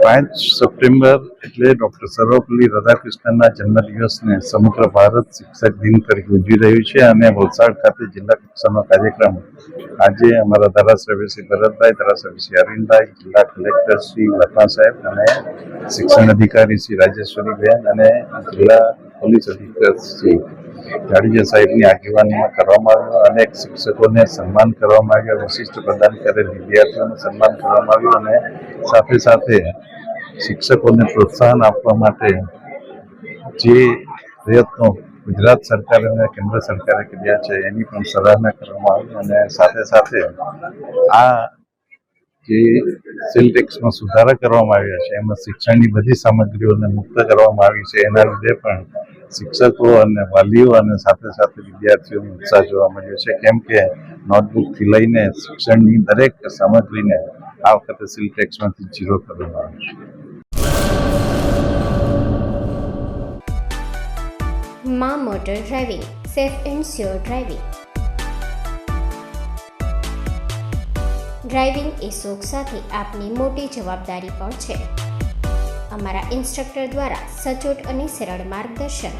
5 September એટલે doctor Sarvepalli રાધાકૃષ્ણનના જન્મદિવસને સમગ્ર ભારત શિક્ષક દિન તરીકે ઉજવી રહ્યું છે અને વલસાડ ખાતે જિલ્લા કક્ષાનો કાર્યક્રમ આજે અમારા ધારાસભ્ય શ્રી ભરતભાઈ, ધારાસભ્ય શ્રી અરવિંદભાઈ, જિલ્લા કલેક્ટર શ્રી લખમા સાહેબ અને શિક્ષણ અધિકારી શ્રી રાજેશ્વરીબેન અને જિલ્લા પોલીસ અધિક્ષક શ્રી જાડેજા સાહેબની આગેવાનીમાં કરવામાં આવ્યું. અનેક શિક્ષકોને સન્માન કરવામાં આવ્યા, વિશિષ્ટ પ્રદાન કરેલ વિદ્યાર્થીઓનું સન્માન કરવામાં આવ્યું અને સાથે સાથે શિક્ષકોને પ્રોત્સાહન આપવા માટે જે પ્રયત્નો ગુજરાત સરકાર અને કેન્દ્ર સરકારે કર્યા છે એની પણ સરાહના કરવામાં આવી અને સાથે સાથે આ જે સેલ ટેક્સમાં સુધારા કરવામાં આવ્યા છે એમાં શિક્ષણની બધી સામગ્રીઓને મુક્ત કરવામાં આવી છે. એના લીધે પણ શિક્ષકો અને વાલીઓ અને સાથે સાથે વિદ્યાર્થીઓનો ઉત્સાહ જોવા મળ્યો છે, કેમ કે નોટબુકથી લઈને શિક્ષણની દરેક સામગ્રીને આ વખતે સેલ ટેક્સમાંથી 0 કરવામાં આવી છે. માં motor driving, safe and sure driving. Driving એ શોખ સાથે આપની મોટી જવાબદારી પણ છે. અમારા ઇન્સ્ટ્રક્ટર દ્વારા સચોટ અને સરળ માર્ગદર્શન.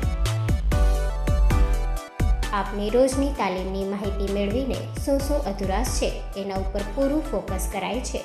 આપની રોજની તાલીમની માહિતી મેળવીને શું અધુરાશ છે એના ઉપર પૂરું ફોકસ કરાય છે.